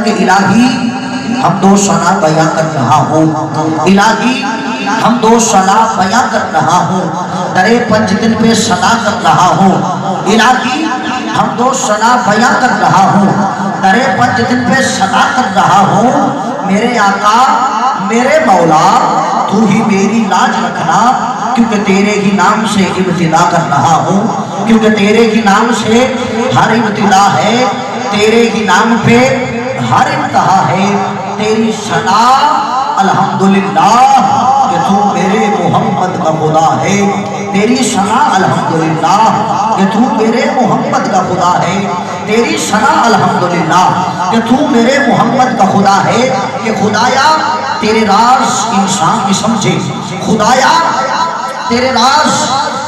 کہ الہی حمد و ثنا بیان کر رہا ہوں، الہی حمد و ثنا بیان کر رہا ہوں، درے پنج دن پہ صدا کر رہا ہوں، الہی حمد و ثنا بیان کر رہا ہوں، درے پنج دن پہ صدا کر رہا ہوں۔ میرے آقا میرے مولا تو ہی میری لاج رکھنا، کیونکہ تیرے ہی نام سے ابتدا کر رہا ہوں، کیونکہ تیرے ہی نام سے ہر ابتدا ہے، تیرے ہی نام پہ ہر انتہا ہے۔ تیری ثنا الحمدللہ کہ تو میرے محمد کا خدا ہے، تیری ثنا الحمدللہ کہ تو میرے محمد کا خدا ہے، تیری ثنا الحمدللہ کہ تو میرے محمد کا خدا ہے۔ کہ خدایا تیرے راز انسان کی سمجھے، خدایا تیرے راز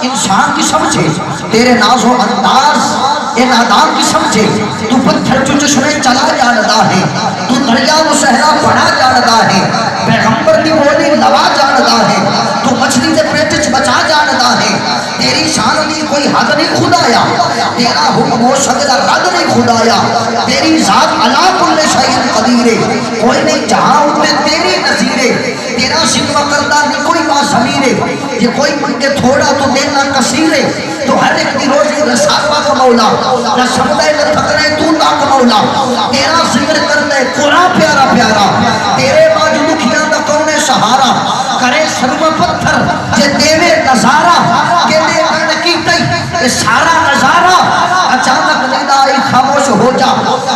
انسان کی سمجھے، تیرے ناز و انداز نادان کی سمجھے۔ تو پتھر جو چشمے چلا جانتا ہے، تو دریا و صحرا بڑھا جانتا ہے، پیغمبر کی بولی لوا جانتا ہے، تو مچھلی کے پیٹ چ بچا جانتا ہے۔ تیری شان کی کوئی حد نہیں خدایا، تیرا حکم و سجدہ رد نہیں خدایا، تیری ذات علا کل شیء قدیر، کوئی نہیں جہاں اتنے تیری نظیرے، تیرا شکوہ کردہ نہیں کوئی بازمیر، یہ کوئی منگے تھوڑا تو دینا کثیرے، تو ہر ایک دی روزی رسالہ کا مولا، نہ سمدے نہ تھکنے تو تاک مولا، تیرا ذکر کرنے قرآن پیارا پیارا، تیرے باج دکھیاں دا کون سہارا، کرے سرما پتھر جے دیوے نظارہ، کہ دے کرنے کی تی یہ سارا نظارہ، اچانک نیند آئی خاموش ہو جا،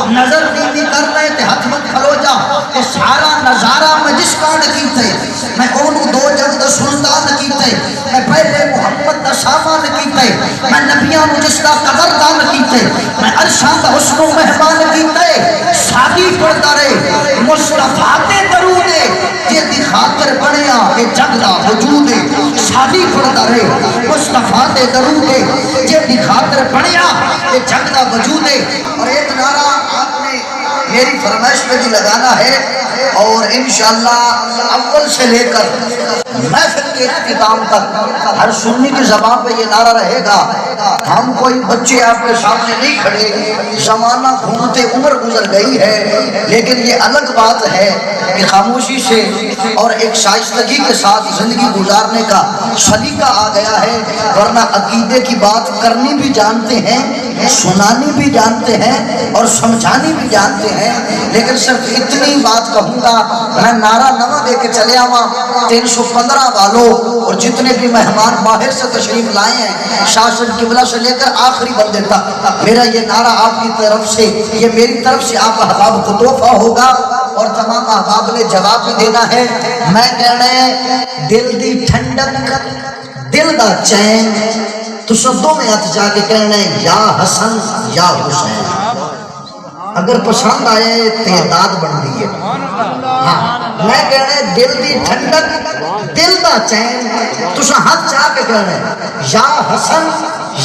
نظر نیندی کرنے تے ہاتھ مت کھلو جا، یہ سارا نظارہ میں جس کان کی تی، میں اونو دو جگ دا سلطان کی تی، میں پہلے محمد دا سامان کی تی، میں نبیان جس دا قدردان کی تی، میں عرشان دا حسن و مہمان کی تی، شادی پڑھتا رہے مصطفیٰ تے درودے، یہ دی خاطر بنیا کہ جگ دا وجود ہے، شادی پڑھتا رہے مصطفیٰ تے درودے، یہ دی خاطر بنیا کہ جگ دا وجود ہے۔ اور ایک نعرہ آپ نے میری فرمائش پہ بھی لگانا ہے، اور انشاءاللہ اول سے لے کر محفل کے اختتام تک ہر سنی کی زبان پہ یہ نعرہ رہے گا۔ ہم کوئی بچے آپ کے سامنے نہیں کھڑے، زمانہ گھومتے عمر گزر گئی ہے، لیکن یہ الگ بات ہے کہ خاموشی سے اور ایک شائستگی کے ساتھ زندگی گزارنے کا سلیقہ آ گیا ہے، ورنہ عقیدے کی بات کرنی بھی جانتے ہیں، سنانی بھی جانتے ہیں اور سمجھانی بھی جانتے ہیں، لیکن صرف اتنی بات کہوں گا، میں نعرہ نمہ دے کے چلے آواں 315 والوں اور جتنے بھی مہمان باہر سے تشریف لائے ہیں، شاشن قبلہ سے لے کر آخری بندے تک، میرا یہ نعرہ آپ کی طرف سے، یہ میری طرف سے آپ احباب کو تحفہ ہوگا، اور تمام احباب نے جواب بھی دینا ہے۔ میں کہنا ہے دل دی ٹھنڈک دل دا چین، تو شبدوں میں ہاتھ جا کے کہنا ہے یا حسن یا حسین، اگر پسند آئے تعداد بن دی ہے۔ ہاں میں کہنا ہے دل دی ٹھنڈک دل دا چین، تو ہاتھ جا کے کہنا ہے یا حسن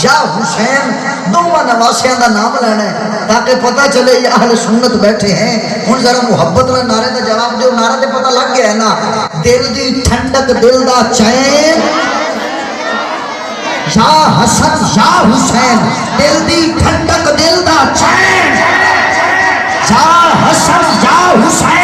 یا حسین، دونوں نواسیاں دا نام لینا ہے تاکہ پتہ چلے یہ اہل سنت بیٹھے ہیں۔ ہن ذرا محبت میں نعرے دا جواب دیو، نعرہ دے پتہ لگ گیا ہے نا، دل دی ٹھنڈک دل دا چین، یا حسن یا حسین، دل دی ٹھنڈک دل دا چین، یا حسن یا حسین۔